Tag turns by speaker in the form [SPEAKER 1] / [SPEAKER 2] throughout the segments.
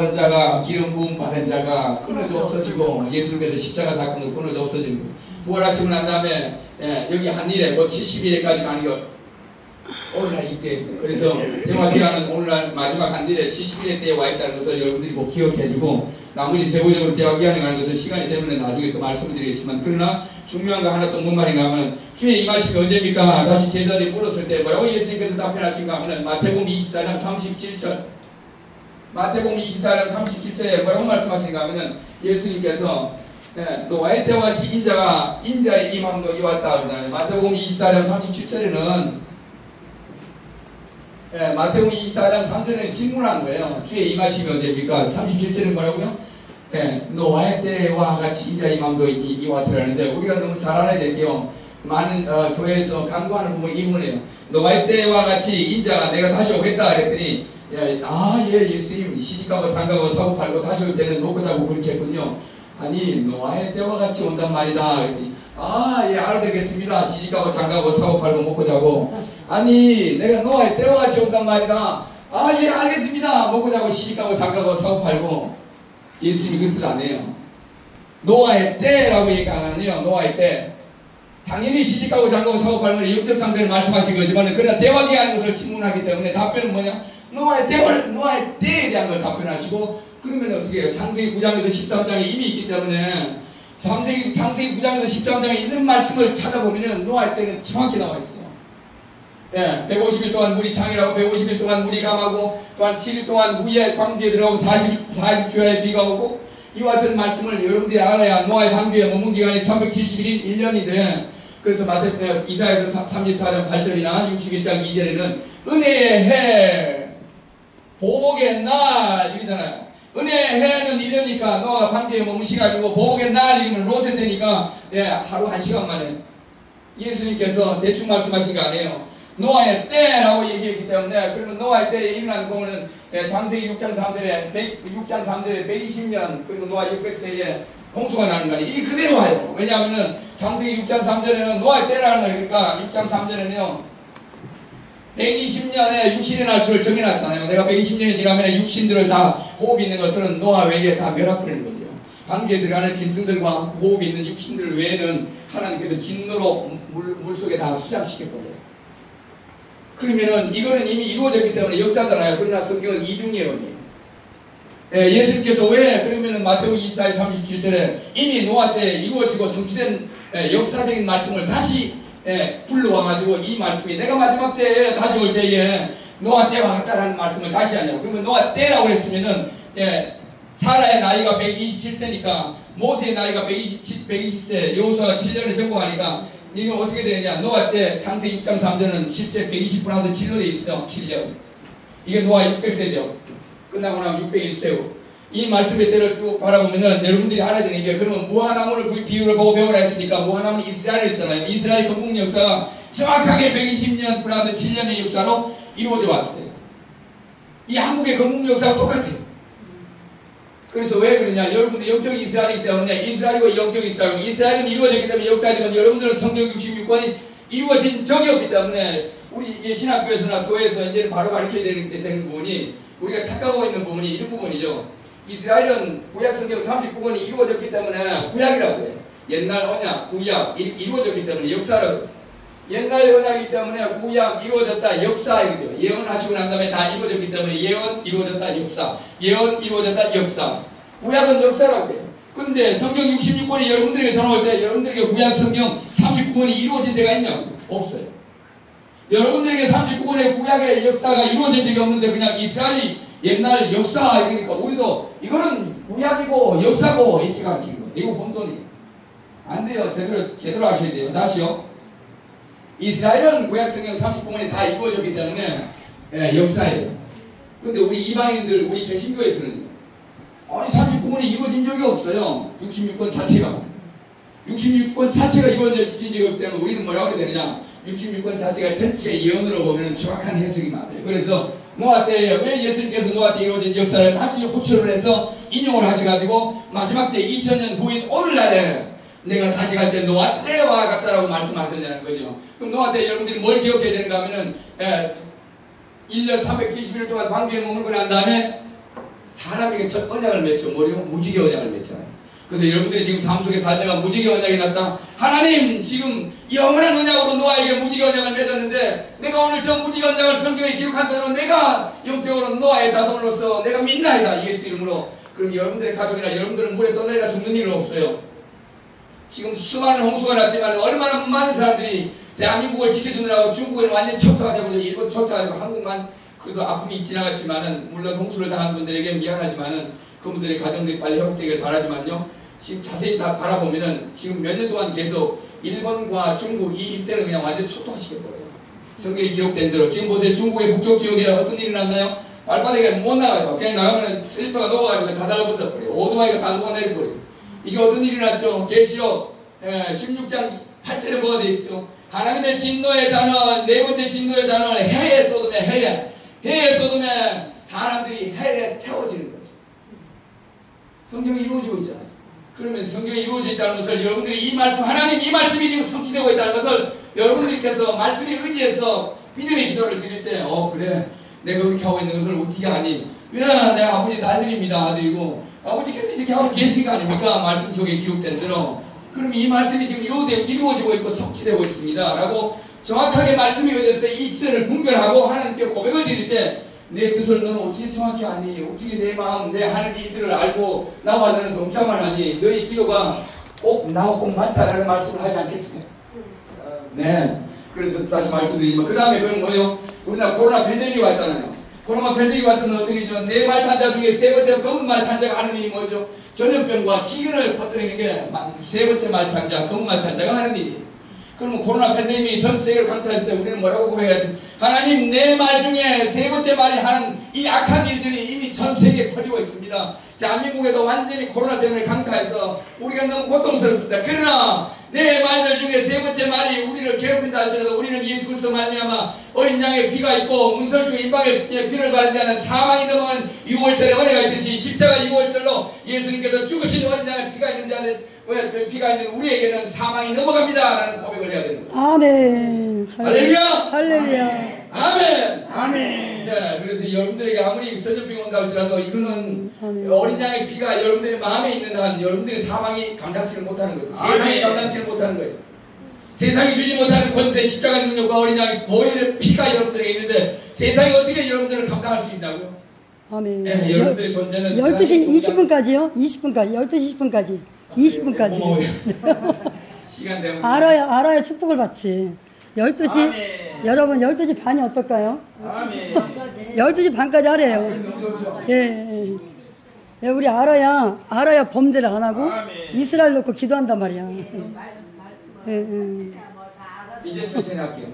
[SPEAKER 1] 받은 자가 기름 부음 받은 자가 끊어져 없어지고 예수님께서 십자가 사건으로 끊어져 없어지는 거예요. 부활하시고 난 다음에 여기 한 일에 뭐 70일에까지 가는 게 오늘날 이때 그래서 대화기라는 오늘날 마지막 한 일에 70일의 때에 와 있다는 것을 여러분들이 꼭 기억해주고 나머지 세부적으로 대화기한에 가는 것을 시간이 되면 나중에 또 말씀드리겠지만 그러나 중요한 거 하나 또 뭔 말인가 하면 주의 임하심이 언제입니까? 다시 제자들이 물었을 때 뭐라고 예수님께서 답변하신가 하면 마태복음 24장 37절 마태복음 24장 37절에 뭐라고 말씀하신가 하면 예수님께서 노아의 때와 같이 인자의 임함도 이왔다 그러잖아요. 마태복음 24장 37절에는 마태복음 24장 3절에는 질문한 거예요. 주의 임하심이 언제입니까? 37절은 뭐라고요? 노아의 때와 같이 인자의 임함도 이왔더라는데 우리가 너무 잘 알아야 될게요. 많은 교회에서 강구하는 부분이 이 부분이에요. 노아의 때와 같이 인자가 내가 다시 오겠다 그랬더니 예수님 시집가고 상가고 사고 팔고 다시 올 때는 놓고 자고 그렇게 했군요. 아니 노아의 때와 같이 온단 말이다 그랬더니 알아듣겠습니다. 시집가고 장가고 사고 팔고 먹고 자고 아니 내가 노아의 때와 같이 온단 말이다. 알겠습니다. 먹고 자고 시집가고 장가고 사고 팔고 예수님이 그 뜻 안 해요. 노아의 때라고 얘기하면요. 노아의 때 당연히 시집가고 장가고 사고 팔면 영적 상태를 말씀하신 거지만 그러나 대화기 하는 것을 질문하기 때문에 답변은 뭐냐? 노아의 때에 대한 걸 답변하시고 그러면 어떻게 해요? 창세기 9장에서 13장에 이미 있기 때문에 창세기 9장에서 13장에 있는 말씀을 찾아보면 노아의 때는 정확히 나와 있어요. 150일 동안 물이 창이라고 150일 동안 물이 감하고 또한 7일 동안 후에 광주에 들어가고 40주야에 비가 오고 이와 같은 말씀을 여러분들이 알아야 노아의 방주에 머문 기간이 371일 1년이 그래서 이사야서 34장 8절이나 61장 2절에는 은혜의 해 보복의 날 이러잖아요. 은혜의 해는 1년이니까 노아가 방주에 머무시가지고 보복의 날 이러면 롯의 때니까 하루 1시간 만에 예수님께서 대충 말씀하신 거 아니에요. 노아의 때라고 얘기했기 때문에 그러면 노아의 때에 일어난 공은 창세기 6장 3절에 120년 그리고 노아 600세에 홍수가 나는 거 아니에요. 이 그대로 와요. 왜냐하면 창세기 6장 3절에는 노아의 때라는 거니까 6장 3절에는요 120년에 육신이 날 수를 정해놨잖아요. 내가 120년이 지나면 육신들을 다 호흡 있는 것들은 노아 외에 다 멸하버리는 거죠. 방주에 들어가는 짐승들과 호흡 있는 육신들 외에는 하나님께서 진노로 물속에 다 수장시켜버려요. 그러면은 이거는 이미 이루어졌기 때문에 역사잖아요. 그러나 성경은 이중예언이에요. 예수님께서 왜 그러면은 마태복음 24장 37절에 이미 노아 때 이루어지고 성취된 역사적인 말씀을 다시 불러와가지고 이 말씀이 내가 마지막 때에 다시 올 때에 노아 때와 같다라는 말씀을 다시 하냐고. 그러면 노아 때라고 했으면은 사라의 나이가 127세니까 모세의 나이가 120세 여호수아가 7년을 정복하니까 이게 어떻게 되느냐. 노아 때 창세기 6장 3절은 실제 120 플러스 7로 되어 있어요. 7년. 이게 노아 600세죠. 끝나고 나면 601세고. 이 말씀의 때를 쭉 바라보면은 여러분들이 알아야 되는 게 그러면 무화나무를 비유를 보고 배우라 했으니까 무화나무는 이스라엘이 있잖아요. 이스라엘 건국 역사가 정확하게 120년 플러스 7년의 역사로 이루어져 왔어요. 이 한국의 건국 역사가 똑같아요. 그래서 왜 그러냐. 여러분들 영적 이스라엘이기 때문에 이스라엘과 영적 이스라엘 이스라엘은 이루어졌기 때문에 역사지만 여러분들은 성경 66권이 이루어진 적이 없기 때문에 우리 신학교에서나 교회에서 이제는 바로 가르쳐야 되는 부분이 우리가 착각하고 있는 부분이 이런 부분이죠. 이스라엘은 구약 성경 39권이 이루어졌기 때문에 구약이라고 해요. 옛날 언약, 구약 이루어졌기 때문에 역사라고. 옛날 언약이기 때문에 구약 이루어졌다 역사 이거죠. 예언하시고 난 다음에 다 이루어졌기 때문에 예언 이루어졌다 역사. 예언 이루어졌다 역사. 구약은 역사라고 해요. 근데 성경 66권이 여러분들에게 전화올 때 여러분들에게 구약 성경 39권이 이루어진 데가 있냐고? 없어요. 여러분들에게 39권의 구약의 역사가 이루어진 적이 없는데 그냥 이스라엘이 옛날 역사 이러니까 우리도 이거는 구약이고 역사고 이렇게 가르치는 거예요. 이거 혼돈이에요. 안 돼요. 제대로 하셔야 돼요. 다시요. 이스라엘은 구약 성경 39권이 다 이루어졌기 때문에 역사예요. 근데 우리 이방인들 우리 개신교에서는 아니 39권이 이루어진 적이 없어요. 66권 자체가. 66권 자체가 이루어진 적이 없기 때문에 우리는 뭐라고 해야 되느냐. 66권 자체가 전체 예언으로 보면 정확한 해석이 맞아요. 그래서 노아 때에 왜 예수님께서 노아 때 이루어진 역사를 다시 호출을 해서 인용을 하셔가지고 마지막 때 2000년 후인 오늘날에 내가 다시 갈 때 노아 때와 같다라고 말씀하셨냐는 거죠. 그럼 노아 때 여러분들이 뭘 기억해야 되는가 하면은 1년 370일 동안 광주에 머물고 난 다음에 사람에게 첫 언약을 맺죠. 뭐요? 무지개 언약을 맺잖아요. 그래서 여러분들이 지금 삶 속에 살다가 무지개 언약이 났다. 하나님 지금 영원한 언약으로 노아에게 무지개 언약을 맺었는데 내가 오늘 저 무지개 언약을 성경에 기록한 대로 내가 영적으로 노아의 자손으로서 내가 믿나이다. 예수 이름으로. 그럼 여러분들의 가족이나 여러분들은 물에 떠내리가 죽는 일은 없어요. 지금 수많은 홍수가 났지만 얼마나 많은 사람들이 대한민국을 지켜주느라고 중국에는 완전 초토화 되고 일본 초토화 되고 한국만 그래도 아픔이 지나갔지만은 물론 홍수를 당한 분들에게 미안하지만은 그분들의 가정들이 빨리 회복되길 바라지만요. 지금 자세히 다 바라보면은 지금 몇 년 동안 계속 일본과 중국 이 일대를 그냥 완전 초토화시켜버려요. 성경에 기록된 대로 지금 보세요. 중국의 북쪽 지역에 어떤 일이 났나요? 발바닥에 못 나가요. 그냥 나가면은 슬리퍼가 녹아가지고 다 달라붙어버려요. 오토바이가 다 녹아내려버려요. 이게 어떤 일이 났죠? 계시록 16장 8절에 뭐가 되어 있어요? 하나님의 진노의 단어, 네 번째 진노의 단어는 해에 쏟으면 해에 쏟으면 사람들이 해에 태워지는 거죠. 성경이 이루어지고 있잖아요. 그러면 성경이 이루어져 있다는 것을 여러분들이 이 말씀, 하나님 이 말씀이 지금 성취되고 있다는 것을 여러분들께서 말씀에 의지해서 믿음의 기도를 드릴 때, 그래. 내가 그렇게 하고 있는 것을 어떻게 하니? 내가 아버지 아들입니다. 아들이고, 아버지께서 이렇게 하고 계신 거 아닙니까? 말씀 속에 기록된 대로. 그럼 이 말씀이 지금 이루어지고 있고 성취되고 있습니다. 라고 정확하게 말씀이 의해서 이 시대를 분별하고 하나님께 고백을 드릴 때, 내 뜻을 너는 어떻게 정확히 아니? 어떻게 내 마음, 내 하는 일들을 알고 나와 너는 동참을 하니? 너의 기도가 꼭 나와 꼭 맞다라는 말씀을 하지 않겠어요? 네. 그래서 다시 말씀드리지만 그 다음에 그건 뭐예요? 우리나라 코로나 팬데믹이 왔잖아요. 코로나 팬데믹이 왔으면 어떤 일이죠? 네 말탄자 중에 세 번째 검은 말탄자가 하는 일이 뭐죠? 전염병과 기근을 퍼뜨리는 게 세 번째 말탄자, 검은 말탄자가 하는 일이에요. 그러면 코로나 팬데믹이 전 세계를 강타했을 때 우리는 뭐라고 고백해야 돼? 하나님 내 말 중에 세 번째 말이 하는 이 악한 일들이 이미 전 세계에 퍼지고 있습니다. 대한민국에도 완전히 코로나 때문에 강타해서 우리가 너무 고통스럽습니다. 그러나 내 말들 중에 세 번째 말이 우리를 괴롭힌다 할지라도 우리는 예수 그리스도 말미암아 어린 양의 피가 있고 문설주 임방의 피를 바른 자는 사망이 넘어가는 유월절에 은혜가 있듯이 십자가 유월절로 예수님께서 죽으신 어린 양의 피가 있는 자는 피가 있는 우리에게는 사망이 넘어갑니다 라는 고백을 해야 됩니다.
[SPEAKER 2] 아멘.
[SPEAKER 1] 할렐루야.
[SPEAKER 2] 할렐루야.
[SPEAKER 1] 아멘.
[SPEAKER 2] 아멘.
[SPEAKER 1] 네, 그래서 여러분들에게 아무리 전염병이 온다 할지라도 이거는
[SPEAKER 2] 아멘.
[SPEAKER 1] 어린 양의 피가 여러분들의 마음에 있는 한 여러분들의 사망이 감당치를 못하는 거예요. 세상이 감당치를 못하는 거예요. 세상이 주지 못하는 권세, 십자가 능력과 어린 양의 보혈의 피가 여러분들에게 있는데 세상이 어떻게 여러분들을 감당할 수 있냐고요?
[SPEAKER 2] 아멘.
[SPEAKER 1] 네, 여러분들의 존재는
[SPEAKER 2] 12시 20분까지요? 20분까지. 12시 10분까지. 20분까지.
[SPEAKER 1] 시간 되면
[SPEAKER 2] 알아야 축복을 받지. 12시,
[SPEAKER 1] 아멘.
[SPEAKER 2] 여러분 12시 반이 어떨까요?
[SPEAKER 1] 아멘.
[SPEAKER 2] 12시 반까지 하래요.
[SPEAKER 1] 너무 좋죠.
[SPEAKER 2] 예. 예, 우리 알아야 범죄를 안 하고
[SPEAKER 1] 아멘.
[SPEAKER 2] 이스라엘 놓고 기도한단 말이야. 예, 예.
[SPEAKER 1] 이제 천천히 할게요.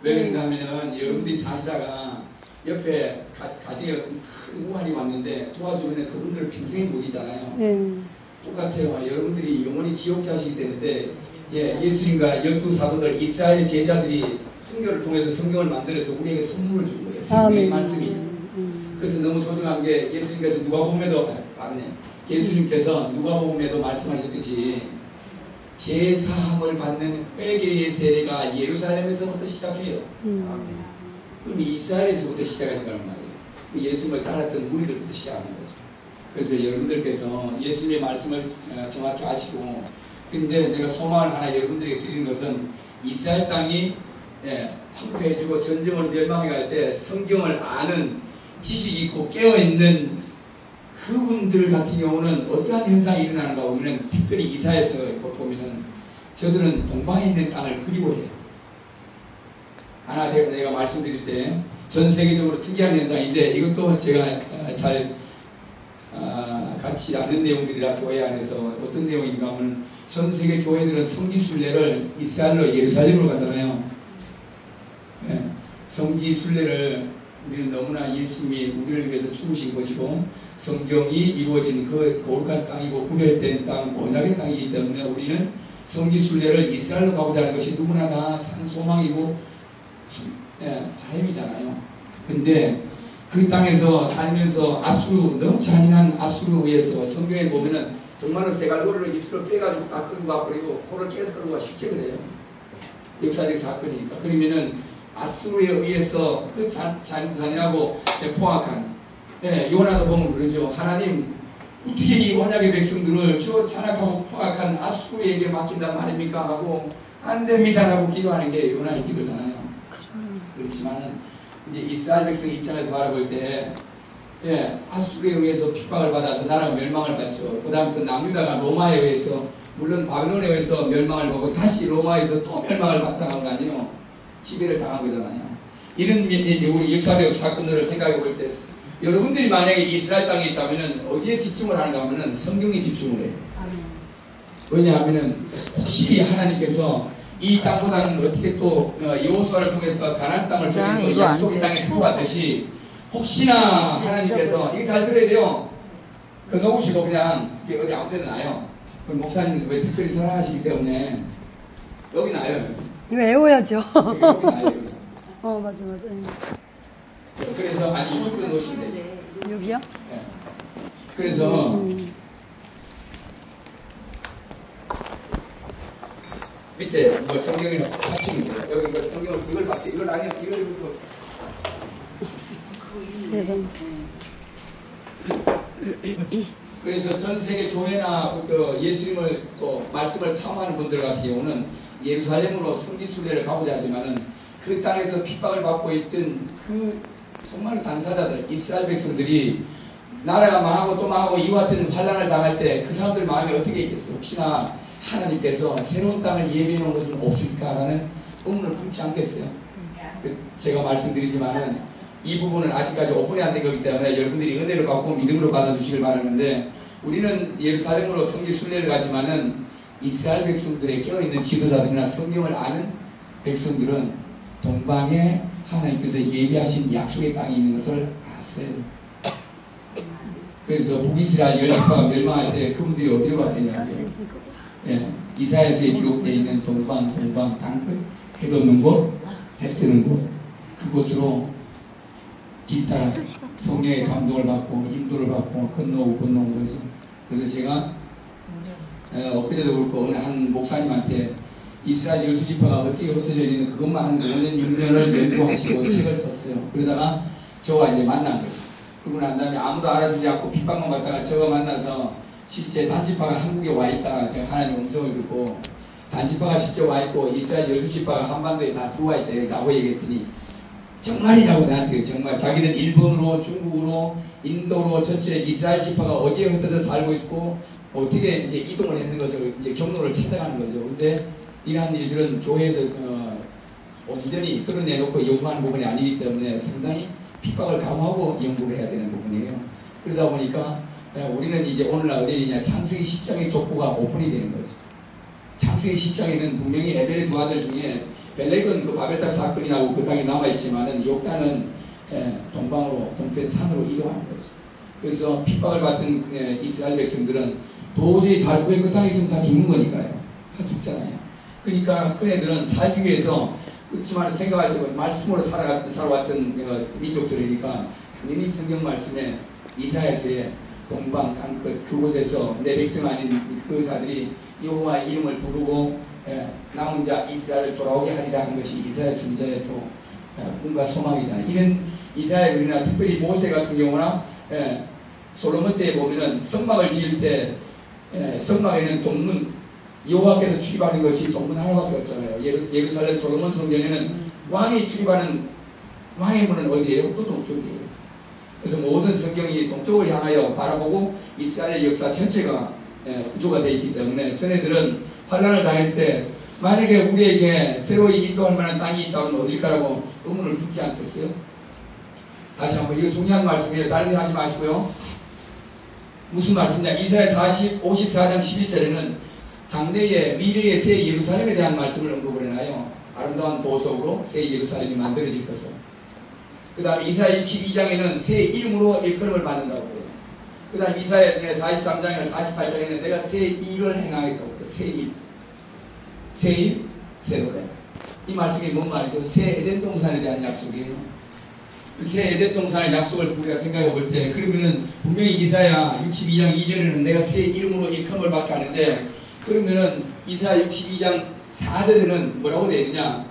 [SPEAKER 1] 왜 그런가 하면은 여러분들이 사시다가 옆에 가정에 어떤 큰 우환이 왔는데 도와주면 그분들을 평생이 못 잊잖아요.
[SPEAKER 2] 예.
[SPEAKER 1] 똑같아요. 여러분들이 영원히 지옥자시기 때문에 예수님과 12사도들 이스라엘 제자들이 성경을 통해서 성경을 만들어서 우리에게 선물을 준 거예요. 성경의 말씀이. 그래서 너무 소중한 게 예수님께서 예수님께서 누가복음에도 말씀하셨듯이 제사함을 받는 회개의 세례가 예루살렘에서부터 시작해요. 그럼 이스라엘에서부터 시작하는 거란 말이에요. 그 예수님을 따랐던 무리들부터 시작하는 거죠. 그래서 여러분들께서 예수님의 말씀을 정확히 아시고, 근데 내가 소망을 하나 여러분들에게 드리는 것은 이스라엘 땅이 황폐해지고 전쟁을 멸망해 갈 때 성경을 아는 지식이 있고 깨어있는 그분들 같은 경우는 어떠한 현상이 일어나는가 보면 특별히 이사야서 보면은 저들은 동방에 있는 땅을 그리워해요. 하나 내가 말씀드릴 때 전 세계적으로 특이한 현상인데 이것도 제가 잘 같이 아는 내용들이라 교회 안에서 어떤 내용인가 하면 전 세계 교회들은 성지순례를 이스라엘로 예루살렘으로 가잖아요. 성지순례를 우리는 너무나 예수님이 우리를 위해서 죽으신 것이고 성경이 이루어진 그 거룩한 땅이고 구별된 땅, 언약의 땅이기 때문에 우리는 성지순례를 이스라엘로 가고자 하는 것이 누구나 다 산 소망이고 바람이잖아요. 근데 그 땅에서 살면서 너무 잔인한 압수로 의해서 성경에 보면은 정말로 쇠갈고리로 입술을 빼가지고 다 끌고 가버리고 코를 깨서 끌고 가 실체가 돼요. 역사적 사건이니까. 그러면은 아수르에 의해서 그 잔인하고 포악한, 요나도 보면 그러죠. 하나님 어떻게 이 언약의 백성들을 저 잔악하고 포악한 아수르에게 맡긴단 말입니까? 하고 안 됩니다 라고 기도하는 게 요나의 기도잖아요. 그렇지만은 이제 이스라엘 백성 입장에서 바라볼 때 아수르에 의해서 핍박을 받아서 나라가 멸망을 받죠. 그 다음 또 남유다가 로마에 의해서, 물론 바벨론에 의해서 멸망을 받고 다시 로마에서 또 멸망을 받당한 거 아니에요. 지배를 당한 거잖아요. 이런 우리 역사적 사건들을 생각해 볼 때 여러분들이 만약에 이스라엘 땅에 있다면 어디에 집중을 하는가 하면 성경에 집중을 해요. 왜냐하면 혹시 하나님께서 이 땅보다는 어떻게 또 여호수아를 통해서 가나안 땅을 주는 약속의 땅에 들어왔듯이 혹시나 하나님께서 이거 잘 들어야 돼요. 그 놓으시고 그냥 어디 아무 데나 나요. 목사님 왜 특별히 사랑하시기 때문에 여기 나요.
[SPEAKER 2] 이거 외워야죠.
[SPEAKER 1] 여기 나요.
[SPEAKER 2] 맞아.
[SPEAKER 1] 그래서 아니 이쪽으로 놓으시면 되죠.
[SPEAKER 2] 여기요?
[SPEAKER 1] 네. 그래서 밑에 뭐 성경이랑 받치면 돼요. 여기 이거 성경을 이걸 받치, 이걸 아니면 이걸 그래서 전 세계 교회나 그 예수님을 또 말씀을 사모하는 분들 같은 경우는 예루살렘으로 성지순례를 가고자 하지만은 그 땅에서 핍박을 받고 있던 그 정말 당사자들, 이스라엘 백성들이 나라가 망하고 또 망하고 이와 같은 환란을 당할 때 그 사람들 마음이 어떻게 있겠어요? 혹시나 하나님께서 새로운 땅을 예비해 놓은 것은 없을까라는 의문을 품지 않겠어요? 제가 말씀드리지만은 이 부분은 아직까지 오픈이 안 된 거기 때문에 여러분들이 은혜를 받고 믿음으로 받아주시길 바라는데, 우리는 예루살렘으로 성지 순례를 가지만은 이스라엘 백성들의 깨어있는 지도자들이나 성경을 아는 백성들은 동방에 하나님께서 예비하신 약속의 땅이 있는 것을 알았어요. 그래서 북이스라엘 열지파가 멸망할 때 그분들이 어디로 갔겠냐고요. 이사야서에 기록되어 있는 동방 땅끝, 해 돋는 곳, 해 뜨는 곳, 그곳으로 길 따라 성령의 감동을 받고 인도를 받고 건너오고 거죠. 그래서 제가 엊그제도 그렇고 어느 한 목사님한테 이스라엘 12지파가 어떻게 흩어져 있는 그것만 한 5년 6년을 연구하시고 책을 썼어요. 그러다가 저와 이제 만난 거예요. 그러고 난 다음에 아무도 알아주지 않고 핍박만 받다가 저가 만나서 실제 단지파가 한국에 와 있다 제가 하나님 음성을 듣고, 단지파가 실제 와 있고 이스라엘 12지파가 한반도에 다 들어와 있다 라고 얘기했더니 정말이냐고 나한테, 정말 자기는 일본으로 중국으로 인도로 전체 이스라엘 지파가 어디에 흩어져 살고 있고 어떻게 이제 이동을 했는 것을 이제 경로를 찾아가는 거죠. 근데 이러한 일들은 교회에서 온전히 드러내놓고 연구하는 부분이 아니기 때문에 상당히 핍박을 감수하고 연구를 해야 되는 부분이에요. 그러다 보니까 우리는 이제 오늘날 어디냐, 창세기 10장의 족보가 오픈이 되는 거죠. 창세기 10장에는 분명히 에벨의 두 아들 중에 벨렉은 그 바벨탑 사건이 나고 그 땅에 남아있지만은 욕단은 동방으로 동편 산으로 이동하는 거죠. 그래서 핍박을 받은 이스라엘 백성들은 도저히 살고 그 땅에 있으면 다 죽는 거니까요. 다 죽잖아요. 그러니까 그네들은 살기 위해서 그렇지만 생각할 때 말씀으로 살아왔던 민족들이니까 당연히 성경 말씀에 이사야서에 동방 땅끝 그곳에서 내 백성 아닌 그 자들이 여호와의 이름을 부르고 남은 자 이스라엘을 돌아오게 하리라 한 것이 이사야 선지자의 또 꿈과 소망이잖아요. 이런 이사야 우리나 특별히 모세 같은 경우나 솔로몬 때에 보면은 성막을 지을 때 성막에는 동문, 여호와께서 출입하는 것이 동문 하나밖에 없잖아요. 예루살렘 솔로몬 성전에는 왕이 출입하는 왕의 문은 어디예요? 또 동쪽이에요. 그래서 모든 성경이 동쪽을 향하여 바라보고 이스라엘 역사 전체가 구조가 되어 있기 때문에 전애들은 환란을 당했을 때 만약에 우리에게 새로이 인도할 만한 땅이 있다면 어딜까라고 의문을 품지 않겠어요? 다시 한번, 이거 중요한 말씀이에요. 다른 일 하지 마시고요. 무슨 말씀이냐? 이사야 54장 11절에는 장래의 미래의 새 예루살렘에 대한 말씀을 언급을 해놔요. 아름다운 보석으로 새 예루살렘이 만들어질 것을. 그 다음에 이사야 12장에는 새 이름으로 일컬음을 받는다고 해요. 그 다음에 이사야 43장이나 48장에는 내가 새 일을 행하겠다고 해요. 새 일. 새 일, 새 노래. 이 말씀이 뭔 말이죠? 새 에덴 동산에 대한 약속이에요. 새 에덴 동산의 약속을 우리가 생각해 볼 때, 그러면은 분명히 이사야 62장 2절에는 내가 새 이름으로 일컬음을 받게 하는데, 그러면은 이사야 62장 4절에는 뭐라고 되어 있느냐?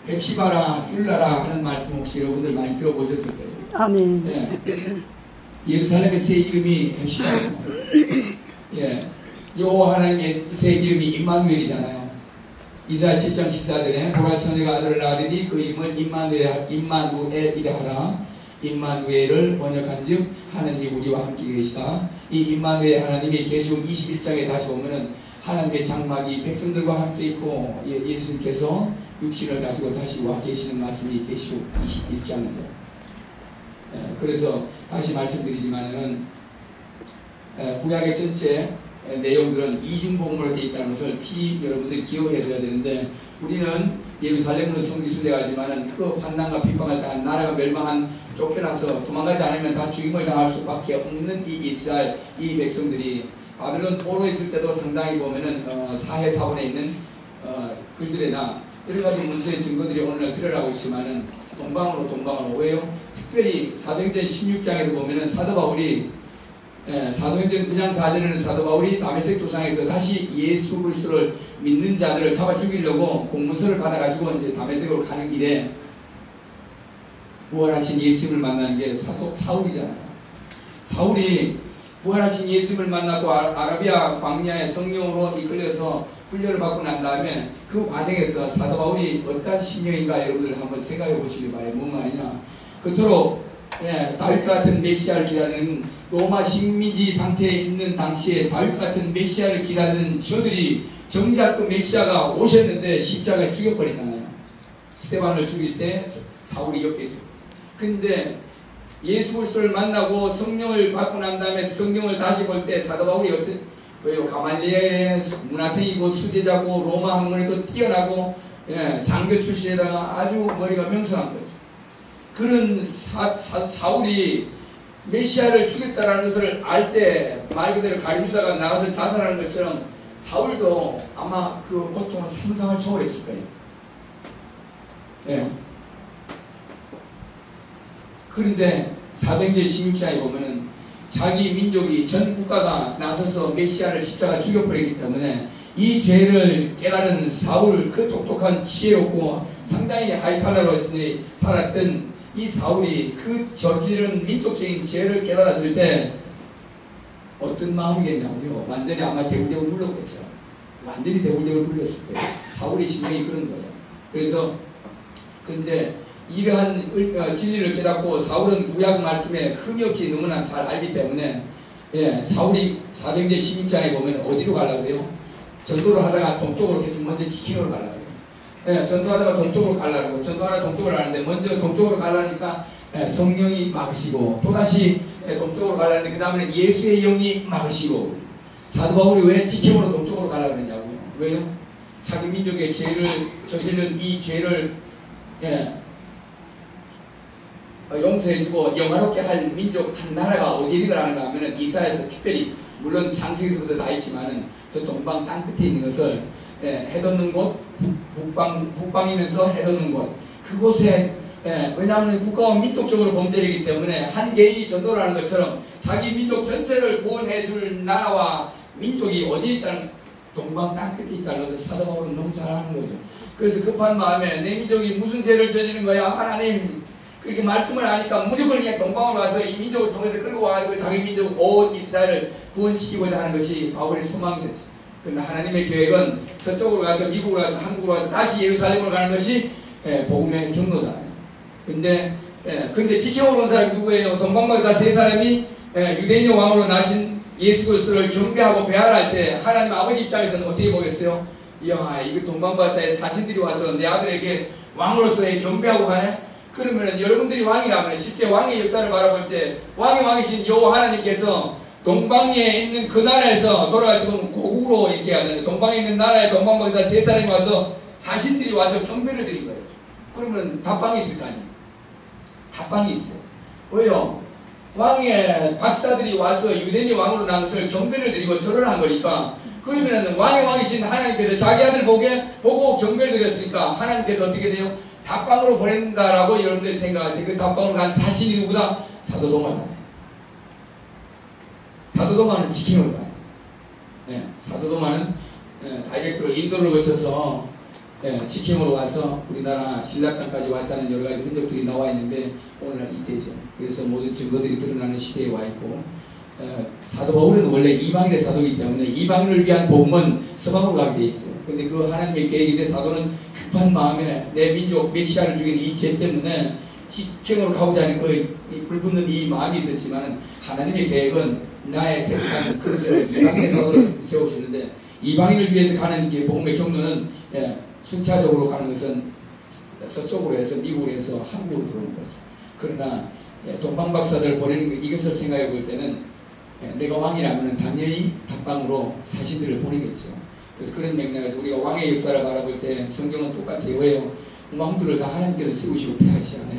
[SPEAKER 1] 뱁시바라 율라라 하는 말씀 혹시 여러분들 많이 들어보셨을 거예요.
[SPEAKER 2] 아멘.
[SPEAKER 1] 예. 예루살렘의 새 이름이 뱁시바입니다. 예. 여호와 하나님의 새 이름이 임마누엘이잖아요. 이사야 7장 14절에 보라 처녀가 아들을 낳으리니 그 이름을 임마누엘이라 하라. 임마누엘을 번역한즉 하나님이 우리와 함께 계시다. 이 임마누엘 하나님이 계시록 21장에 다시 보면은 하나님의 장막이 백성들과 함께 있고 예수님께서 육신을 가지고 다시 와 계시는 말씀이 계시록 21장인데 그래서 다시 말씀드리지만은 구약의 전체 내용들은 이중복음으로 되어 있다는 것을 여러분들이 기억해 줘야 되는데 우리는 예루살렘으로 성지순례하지만은 그 환난과 핍박을 당한 나라가 멸망한 쫓겨나서 도망가지 않으면 다 죽임을 당할 수밖에 없는 이 이스라엘 이 백성들이 바벨론 포로에 있을 때도 상당히 보면은 사해사원에 있는 글들에나 여러가지 문서의 증거들이 오늘날 드러나고 있지만은 동방으로 왜요? 특별히 사도행전 16장에도 보면은 사도 바울이 사도행전 9장 4절에는 사도 바울이 다메섹 도상에서 다시 예수 그리스도를 믿는 자들을 잡아 죽이려고 공문서를 받아가지고 이제 다메섹으로 가는 길에 부활하신 예수님을 만나는 게 사울이잖아요. 사울이 부활하신 예수님을 만나고 아라비아 광야의 성령으로 이끌려서 훈련을 받고 난 다음에 그 과정에서 사도 바울이 어떤 심령인가 여러분들 한번 생각해 보시길 바래요. 뭔 말이냐. 그토록 다윗 같은 메시아를 기다리는 로마 식민지 상태에 있는 당시에 다윗 같은 메시아를 기다리는 저들이 정작 그 메시아가 오셨는데 십자가에 죽여버리잖아요. 스데반을 죽일 때 사울이 옆에 있어요. 근데 예수 그리스도를 만나고 성령을 받고 난 다음에 성경을 다시 볼 때 사도 바울이 왜요? 가말리엘의 문화생이고 수제자고 로마 학문에도 뛰어나고 장교 출신에다가 아주 머리가 명성한 거죠. 그런 사울이 메시아를 죽였다는 것을 알 때 말 그대로 가룟유다가 나가서 자살하는 것처럼 사울도 아마 그 고통을 상상을 초월했을 거예요. 예. 그런데 사도행전 16장에 보면은 자기 민족이 전 국가가 나서서 메시아를 십자가 죽여버리기 때문에 이 죄를 깨달은 사울 그 똑똑한 지혜롭고 상당히 하이칼라로 살았던 이 사울이 그 저지른 민족적인 죄를 깨달았을 때 어떤 마음이겠냐고요. 완전히 아마 대굴대굴 눌렀겠죠. 완전히 대굴대굴 눌렸을 거예요. 사울의 심정이 그런 거예요. 그래서 근데 이러한 진리를 깨닫고 사울은 구약 말씀에 흠이 없이 너무나 잘 알기 때문에 사울이 사도행전 16장에 보면 어디로 가려고요? 전도를 하다가 동쪽으로 계속 먼저 지키노로 가려고요. 전도하다가 동쪽으로 가려고 전도하다가 동쪽으로 가는데 먼저 동쪽으로 가려니까 성령이 막으시고 또다시 동쪽으로 가려는데 그 다음에는 예수의 영이 막으시고 사도 바울이 왜 지킴으로 동쪽으로 가려고 그러냐고요. 왜요? 자기 민족의 죄를 저지른 이 죄를 용서해주고 영화롭게 할 민족 한 나라가 어디를 하는가 하면은 이사야에서 특별히 물론 장세기서부터 나 있지만은 저 동방 땅 끝에 있는 것을 해돋는 곳 북방이면서 해돋는 곳 그곳에 왜냐하면 국가와 민족적으로 범죄이기 때문에 한 개인이 전도를 하는 것처럼 자기 민족 전체를 구원해줄 나라와 민족이 어디에 있다는 동방 땅 끝에 있다는 것을 사도 바울은 너무 잘 아는 거죠. 그래서 급한 마음에 내 민족이 무슨 죄를 저지른 거야 하나님 그렇게 말씀을 하니까 무조건 그냥 동방으로 와서 이 민족을 통해서 끌고 와가지고 자기 민족 온 이스라엘을 구원시키고자 하는 것이 바울의 소망이었죠. 그러나 하나님의 계획은 서쪽으로 가서 미국으로 가서 한국으로 가서 다시 예루살렘으로 가는 것이 복음의 경로잖아요. 근데 지켜오는 사람이 누구예요? 동방박사 세 사람이 유대인의 왕으로 나신 예수 그리스도를 경배하고 배알할 때 하나님 아버지 입장에서는 어떻게 보겠어요? 이야 이거 동방박사의 사신들이 와서 내 아들에게 왕으로서의 경배하고 가네? 그러면은 여러분들이 왕이라면 실제 왕의 역사를 바라볼 때 왕의 왕이신 여호와 하나님께서 동방에 있는 그 나라에서 돌아갈 때 보면 고국으로 이렇게 하잖아요. 동방에 있는 나라에 동방박사 세 사람이 와서 사신들이 와서 경배를 드린 거예요. 그러면 답방이 있을 거 아니에요. 답방이 있어요. 왜요? 왕의 박사들이 와서 유대인의 왕으로 난 것을 경배를 드리고 절을 한 거니까 그러면 왕의 왕이신 하나님께서 자기 아들 보고 경배를 드렸으니까 하나님께서 어떻게 돼요? 답방으로 보낸다라고 여러분들이 생각할 때 그 답방으로 간 사신이 누구다? 사도동화잖아요. 사도동화는 지킴을 봐요. 사도동화는 다이렉트로 인도를 거쳐서 직행으로 와서 우리나라 신라 땅까지 왔다는 여러 가지 흔적들이 나와 있는데 오늘날 이때죠. 그래서 모든 증거들이 드러나는 시대에 와 있고 사도 바울은 원래 이방인의 사도이기 때문에 이방인을 위한 복음은 서방으로 가게 돼 있어요. 근데 그 하나님의 계획인데 사도는 급한 마음에 내 민족 메시아를 죽인 이 죄 때문에 직행으로 가고자 하는 그 불붙는 이 마음이 있었지만 하나님의 계획은 나의 택한 그릇을 이방인의 사도를 세우시는데 이방인을 위해서 가는 게 복음의 경로는 순차적으로 가는 것은 서쪽으로 해서 미국으로 해서 한국으로 들어오는 거죠. 그러나 동방박사들 보내는 이것을 생각해 볼 때는 내가 왕이라면 당연히 답방으로 사신들을 보내겠죠. 그래서 그런 맥락에서 우리가 왕의 역사를 바라볼 때 성경은 똑같아요. 왜요? 왕들을 다 하나님께서 세우시고 폐하시잖아요.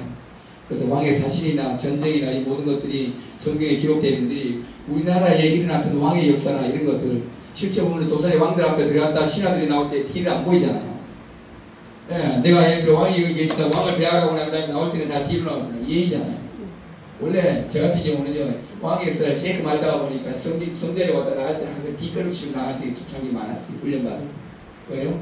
[SPEAKER 1] 그래서 왕의 사신이나 전쟁이나 이 모든 것들이 성경에 기록되어 있는데 우리나라에 일어났던 왕의 역사나 이런 것들 실제 보면 조선의 왕들 앞에 들어갔다 신하들이 나올 때 뒤를 안 보이잖아요. 내가 예를 들어 왕이 여기 계시다 왕을 배하라고 난 다음에 나올 때는 다 뒤로 나오잖아요. 예의잖아요. 원래 저 같은 경우는요 왕의 역사를 제일 말다가 보니까 성전에 왔다 나갈 때는 항상 뒤걸음치고 나가지 초창기 많았어요. 훈련받은. 왜요?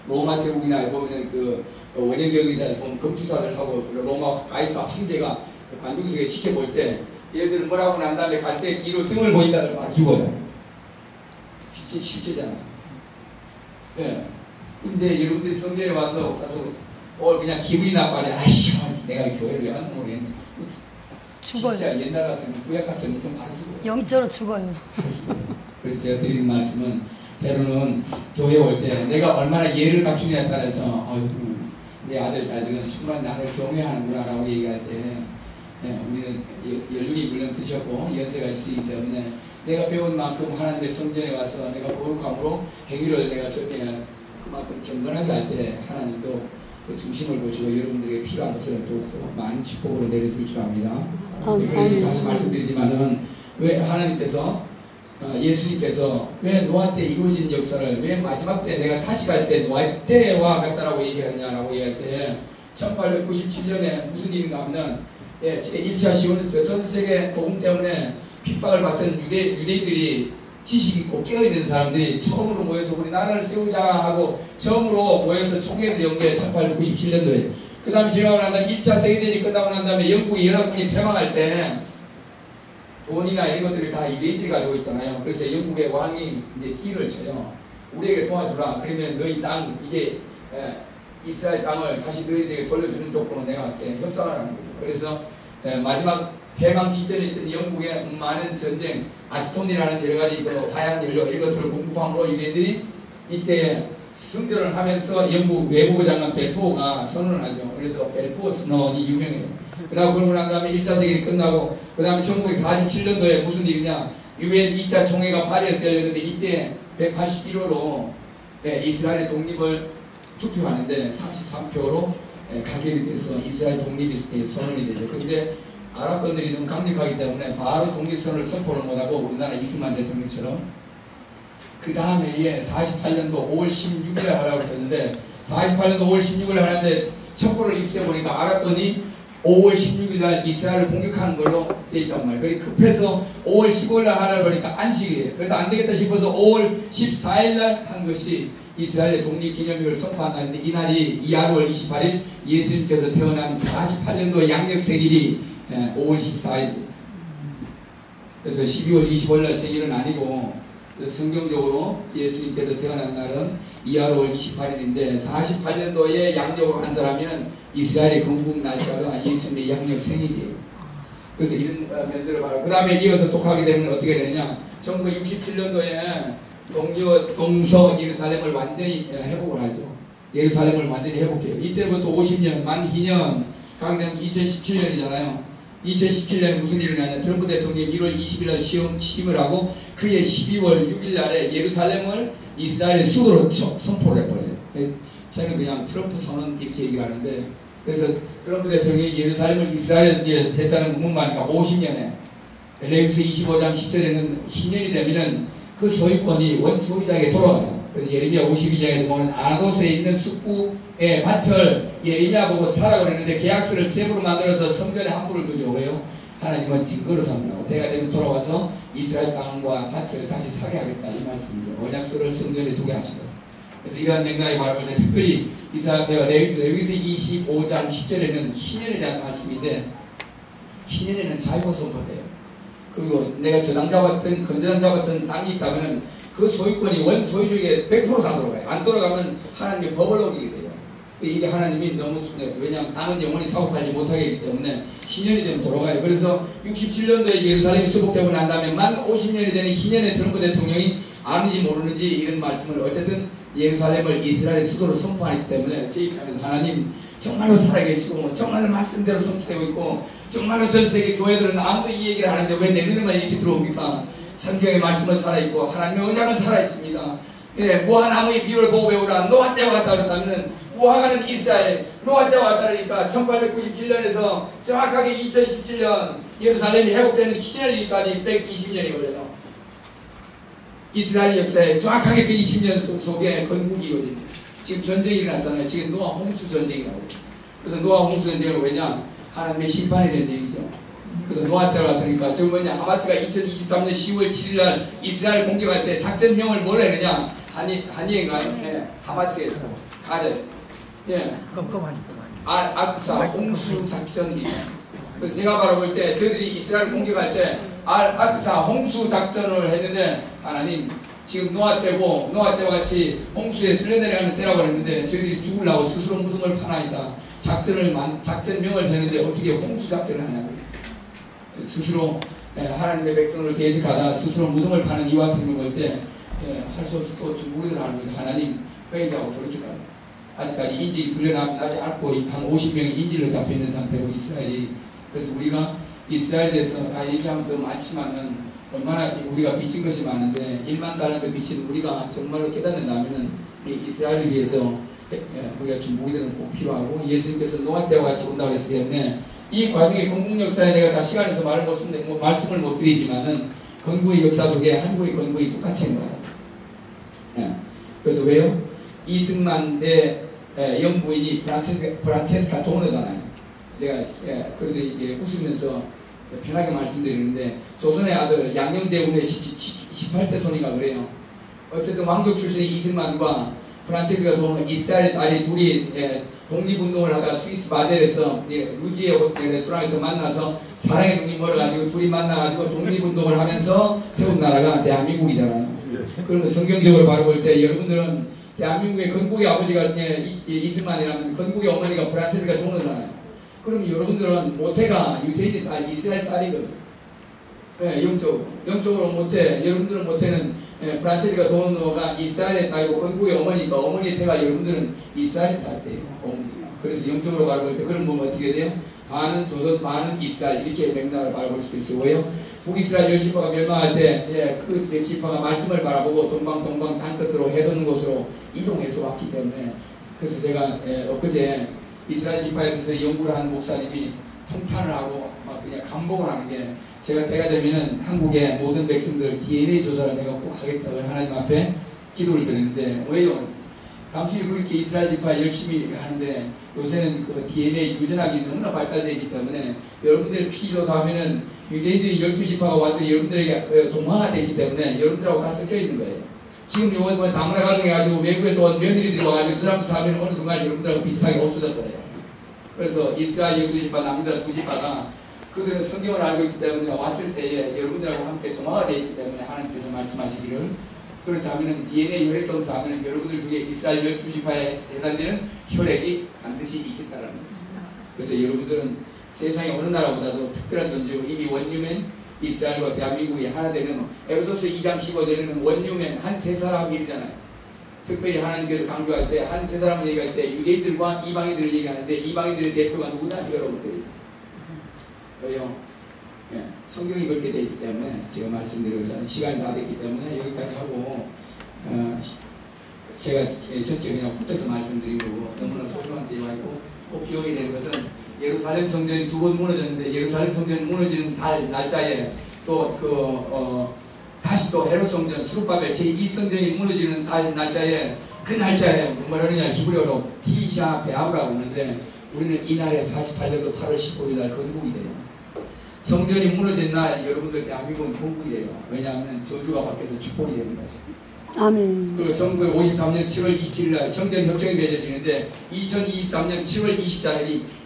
[SPEAKER 1] 로마 제국이나 보면은 그 원형적 의사에서 보면 검투사들하고 로마 가이사 황제가 관중석에 지켜볼 때 얘들 뭐라고 난 다음에 갈 때 뒤로 등을 보인다는 말 죽어요. 실제잖아요. 근데 여러분들이 성전에 가서 그냥 기분이 나빠져. 아이씨, 내가 교회를 왜 왔는지 모르겠네.
[SPEAKER 2] 죽어요.
[SPEAKER 1] 진짜 옛날 같으면 구약 같으면 좀 바로 죽어요.
[SPEAKER 2] 영적으로 죽어요.
[SPEAKER 1] 그래서 제가 드리는 말씀은 때로는 교회 올 때 내가 얼마나 예를 갖추냐에 따라서 내 아들 딸들은 정말 나를 경외하는구나 라고 얘기할 때 우리는 연륜이 물론 드셨고 연세가 있기 때문에 내가 배운 만큼 하나님의 성전에 와서 내가 거룩함으로 행위를 내가 그만큼 경건하게 할 때 하나님도 그 중심을 보시고 여러분들에게 필요한 것을 더욱더 많은 축복으로 내려줄 줄 압니다. 그래서 다시 말씀드리지만은 왜 하나님께서 예수님께서 왜 노아 때 이루어진 역사를 왜 마지막 때 내가 다시 갈 때 노아 때와 같다라고 얘기하냐라고 얘기할 때 1897년에 무슨 일인가 하면 제1차 전 세계 복음 때문에 핍박을 받던 유대인들이 지식 있고 깨어있는 사람들이 처음으로 모여서 우리 나라를 세우자 하고 처음으로 모여서 총회를 연 게 1897년도에 그 다음에 지나고 난 다음에 1차 세계대전이 끝나고 난 다음에 영국이 연합군이 패망할 때 돈이나 이런 것들을 다 유대인들이 가지고 있잖아요. 그래서 영국의 왕이 이제 딜을 쳐요. 우리에게 도와주라. 그러면 너희 땅 이게 이스라엘 땅을 다시 너희들에게 돌려주는 조건으로 내가 할게 협상하라는 거죠. 그래서 마지막 패망 직전에 있던 영국의 많은 전쟁, 아스톤이라는 여러 가지 화약 연료 이런 것들을 공급함으로 유대인들이 이때 승전을 하면서 영국 외무부 장관 벨포어가 선언을 하죠. 그래서 벨포어 선언이 유명해요. 그러고 난 다음에 1차 세계대전이 끝나고 그 다음에 1947년도에 무슨 일이냐 유엔 2차 총회가 파리에서 열렸는데 이때 181호로 이스라엘의 독립을 투표하는데 33표로 가결이 돼서 이스라엘 독립이 선언이 되죠. 근데 아랍권들이 너무 강력하기 때문에 바로 독립선언을 선포를 못하고 우리나라 이승만 대통령처럼 그 다음에 48년도 5월 16일에 하라고 했는데 48년도 5월 16일에 하는데 첩보를 입수해보니까 알았더니 5월 16일날 이스라엘을 공격하는 걸로 되어 있단 말이에요. 그래서 급해서 5월 15일날 하라고 하니까 안식이에요. 그래도 안되겠다 싶어서 5월 14일날 한 것이 이스라엘의 독립기념일을 선포한다는데 이날이 이하월 28일 예수님께서 태어난 48년도 양력생일이 5월 14일 그래서 12월 25일날 생일은 아니고 성경적으로 예수님께서 태어난 날은 이하월 28일인데 48년도에 양력으로 한 사람이면 이스라엘의 건국 날짜가 예수님의 양력 생일이에요. 그래서 이런 면들을 봐요. 그 다음에 이어서 독하게 되면 어떻게 되느냐 1967년도에 동서 예루살렘을 완전히 회복을 하죠. 예루살렘을 완전히 회복해요. 이때부터 50년 만희년 강남 2017년이잖아요. 2017년에 무슨 일이 나냐 트럼프 대통령이 1월 20일날 취임을 하고 그해 12월 6일날에 예루살렘을 이스라엘의 수도로 선포를 해버려요. 저는 그냥 트럼프 선언 이렇게 얘기하는데 그래서 트럼프 대통령이 예루살렘을 이스라엘에 됐다는 문문만이니까 50년에 레위기서 25장 10절에는 희년이 되면은 그 소유권이 원소유자에게 돌아가요. 그래서 예레미야 52장에서 보면 아나도스에 있는 숙부의 밭을 예레미야 보고 사라고 그랬는데 계약서를 세부로 만들어서 성전에 함부를 두죠. 왜요? 하나님은 증거로 삼으라고 때가 되면 돌아와서 이스라엘 땅과 밭을 다시 사게 하겠다 이 말씀이죠. 언약서를 성전에 두게 하신 것입니다. 그래서 이러한 맥락에 바라볼 때 특별히 레위기서 25장 10절에는 희년에 대한 말씀인데, 희년에는 자유가 선포돼요. 그리고 내가 저당 잡았든 건저당 잡았든 땅이 있다면 그 소유권이 원 소유주에게 100% 다 돌아가요. 안 돌아가면 하나님의 법을 어기게 돼요. 이게 하나님이 너무 순해요. 왜냐하면 땅은 영원히 사고팔지 못하게 하기 때문에 희년이 되면 돌아가요. 그래서 67년도에 예루살렘이 수복되고 난 다음에 만 50년이 되는 희년에 트럼프 대통령이 아는지 모르는지 이런 말씀을 어쨌든 예루살렘을 이스라엘의 수도로 선포하기 때문에 제 입장에서 하나님 정말로 살아계시고 정말로 말씀대로 성취되고 있고 정말로 전 세계 교회들은 아무도 이 얘기를 안 하는데 왜 내 눈에만 이렇게 들어옵니까? 성경의 말씀은 살아있고 하나님의 언약은 살아있습니다. 예, 무화나무의 비유를 보고 배우라. 노아 때와 같다 그랬다면 무화과는 이스라엘, 노아 때와 같다 그러니까 1897년에서 정확하게 2017년 예루살렘이 회복되는 희년일까지 120년이 걸려요. 이스라엘 역사에 정확하게 120년 속에 건국이 이루어집니다. 지금 전쟁이 일어났잖아요. 지금 노아 홍수 전쟁이라고. 그래서 노아 홍수 전쟁은 왜냐? 하나님의 심판의 전쟁이죠. 그래서 노아 때로 왔으니까 저 뭐냐? 하마스가 2023년 10월 7일날 이스라엘 공격할 때 작전명을 뭘 했느냐? 한이가 하마스에서 가자. 예. 아크사 홍수 작전이에요. 그래서 제가 바라볼 때 저들이 이스라엘 공격할 때 아크사 홍수 작전을 했는데 하나님 지금 노아 때고 노아 때와 같이 홍수에 쓸려내려가는 때라고 했는데 저들이 죽으려고 스스로 무덤을 파나이다. 작전명을 세는데 어떻게 홍수 작전을 하냐고요. 스스로 하나님의 백성을 대적하다 스스로 무덤을 파는 이와 같은 걸 볼 때 할 수 없이 또 중국인을 하는 거죠. 하나님 회개하고 돌이키라. 아직까지 인질이 불려나지 않고 한 50명이 인질로 잡혀있는 상태고 이스라엘이. 그래서 우리가 이스라엘에 대해서 다 얘기하면 더 많지만은 얼마나 우리가 빚진 것이 많은데 1만 달러를 빚진 우리가 정말로 깨닫는다면은 이스라엘을 위해서 우리가 중국인들은 꼭 필요하고 예수님께서 노아 때와 같이 온다고 했기 때문에 이 과정의 건국 역사에 내가 다 시간에서 말씀을 못 드리지만은 건국의 역사 속에 한국의 건국이 똑같이 한 거예요. 그래서 왜요? 이승만 대 영부인이 프란체스카 도너잖아요. 제가 그래도 이게 웃으면서 편하게 말씀드리는데 조선의 아들 양녕대군의 18대 손이가 그래요. 어쨌든 왕족 출신의 이승만과 프란체스카 도너 이스라엘의 딸이 둘이 독립운동을 하다가 스위스 바젤에서 루지에 호텔 레스토랑에서 만나서 사랑의 눈이 멀어가지고 둘이 만나가지고 독립운동을 하면서 세운 나라가 대한민국이잖아요. 그런 거 성경적으로 바라볼 때 여러분들은 대한민국의 건국의 아버지가 이승만이라면 건국의 어머니가 프란체스카 도너잖아요. 그럼 여러분들은 모태가 유대인의 딸 이스라엘 딸이거든. 영적으로 모태, 여러분들은 모태는 프란체스카 도너가 이스라엘의 딸이고 건국의 어머니니까 어머니의 태가 여러분들은 이스라엘 딸이에요. 어머니가. 그래서 영적으로 바라볼 때 그런 보면 어떻게 돼요? 반은 조선, 반은 이스라엘 이렇게 맥락을 바라볼 수도 있어요. 왜요? 북이스라엘 10지파가 멸망할 때 그 10지파가 말씀을 바라보고 동방 땅끝으로 해돋는 곳으로 이동해서 왔기 때문에 그래서 제가 엊그제 이스라엘 지파에 대해서 연구를 한 목사님이 통탄을 하고 막 그냥 감복을 하는 게 제가 때가 되면은 한국의 모든 백성들 DNA 조사를 내가 꼭 하겠다고 하나님 앞에 기도를 드렸는데 왜요? 당신이 그렇게 이스라엘 지파 열심히 하는데 요새는 그 DNA 유전학이 너무나 발달되어 있기 때문에 여러분들 피조사하면은 유대인들이 12지파가 와서 여러분들에게 동화가 되기 때문에 여러분들하고 다 섞여 있는 거예요. 지금 요번 다문화 가정해가지고 외국에서 온 며느리들이 와가지고 그 사람도 사면 어느 순간 여러분들하고 비슷하게 없어질 거예요. 그래서 이스라엘 12지파, 남유다 2지파가 그들은 성경을 알고 있기 때문에 왔을 때에 여러분들하고 함께 동화가 되어 있기 때문에 하나님께서 말씀하시기를 그렇다면 DNA 혈액 검사하면 여러분들 중에 이스라엘 12지파에 해당되는 혈액이 반드시 있겠다라는 거죠. 그래서 여러분들은 세상의 어느 나라보다도 특별한 존재고 이미 원유맨 이스라엘과 대한민국이 하나 되는 에베소서 2장 15절에는 원유맨 한 세 사람 일이잖아요. 특별히 하나님께서 강조할 때 한 세 사람 얘기할 때 유대인들과 이방인들을 얘기하는데 이방인들의 대표가 누구냐? 여러분들이. 왜요? 성경이 그렇게 되어 있기 때문에 제가 말씀드려서 시간이 다 됐기 때문에 여기까지 하고 제가 전체 그냥 훑어서 말씀드리고 너무나 소중한 대화이고 꼭 기억이 되는 것은 예루살렘 성전이 2번 무너졌는데 예루살렘 성전이 무너지는 날짜에 또 다시 또 헤롯 성전 수룹바벨 제2성전이 무너지는 날짜에 그 날짜에 뭐라 그러냐 히브리어로 티샤 베아브라고 하는데 우리는 이날에 48년도 8월 15일 날 건국이 돼요. 성전이 무너진 날 여러분들 대한민국은 건국이 돼요. 왜냐하면 저주가 밖에서 축복이 되는 거죠.
[SPEAKER 2] 아멘.
[SPEAKER 1] 그 1953년 7월 27일 날 청전협정이 맺어지는데 2023년 7월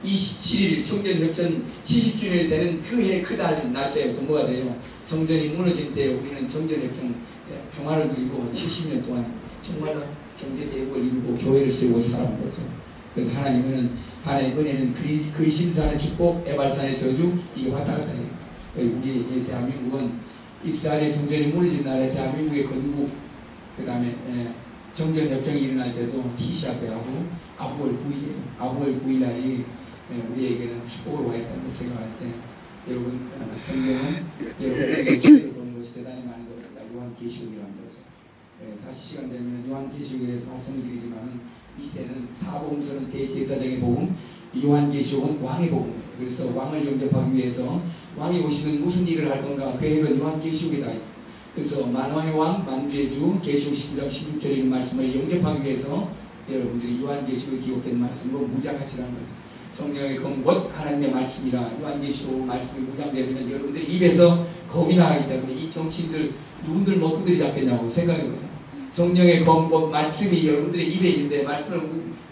[SPEAKER 1] 27일 청전협정 70주년이 되는 그 해 그 달 날짜에 뭐가 돼요? 성전이 무너질 때 우리는 청전협정 평화를 누리고 70년 동안 정말로 경제대국을 이루고 교회를 세우고 살아온 거죠. 그래서 하나님은 하나님의 은혜는 그리심산의 축복, 에발산의 저주 이게 왔다 갔다 해요. 우리 대한민국은 이스라엘의 성전이 무너진 날에 대한민국의 건국 그 다음에 정전협정이 일어날 때도 티샤베하고 아부월 9일이에요. 아부월 9일 날이 우리에게는 축복으로 와 있다는 것을 생각할 때 여러분 성경은 여러분에게 주제를 보는 것이 대단히 많은 것입니다. 요한계시록이라는 거죠. 다시 시간 되면 요한계시록에 대해서 말씀을 드리지만 이 시대는 사복음서는 대제사장의 복음, 요한계시록은 왕의 복음. 그래서 왕을 영접하기 위해서 왕이 오시면 무슨 일을 할 건가 그 핵은 요한계시록에 다 있어요. 그래서 만왕의 왕, 만주의 주, 계시록 19장 16절에 있는 말씀을 영접하기 위해서 여러분들이 요한계시록에 기록된 말씀으로 무장하시라는 거죠. 성령의 검 곧 하나님의 말씀이라. 요한계시록 말씀이 무장되면 여러분들이 입에서 검이 나가기 때문에 이 정치인들 누군들 먹구들이 잡겠냐고 생각해보세요. 성령의 검 곧 말씀이 여러분들의 입에 있는데 말씀을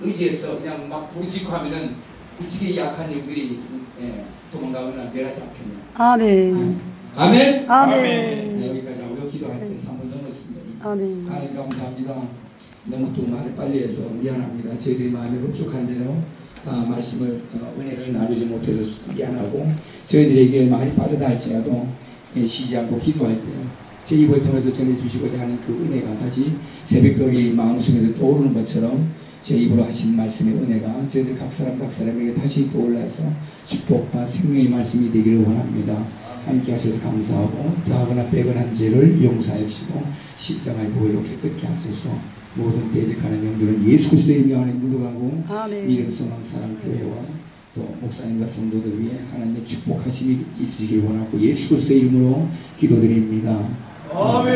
[SPEAKER 1] 의지해서 그냥 막 부르짖고 하면은 어떻게 약한 영들이 도망가거나 멸하지 않겠냐.
[SPEAKER 2] 아멘.
[SPEAKER 1] 아멘.
[SPEAKER 2] 아멘.
[SPEAKER 1] 여기까지 하고요. 기도할 때 3분 넘었습니다.
[SPEAKER 2] 아멘.
[SPEAKER 1] 하나님 감사합니다. 너무 또 말을 빨리 해서 미안합니다. 저희들이 마음이 흡족한 대로 말씀을 은혜를 나누지 못해서 미안하고 저희들에게 말이 빠르다 할지라도 쉬지 않고 기도할 때 제 입을 통해서 전해주시고자 하는 그 은혜가 다시 새벽별이 마음속에서 떠오르는 것처럼 제 입으로 하신 말씀의 은혜가 저희들 각 사람에게 다시 떠올라서 축복과 생명의 말씀이 되기를 원합니다. 함께 하셔서 감사하고 더하거나 빼거나 죄를 용서해 주시고 십자가의 보혈로 깨끗게 하소서. 모든 대적하는 영들은 예수 그리스도의 이름 안에 물러가고 믿음 소망 사랑 교회와 또 목사님과 성도들 위해 하나님의 축복하심이 있으시길 원하고 예수 그리스도의 이름으로 기도드립니다.
[SPEAKER 2] 아멘.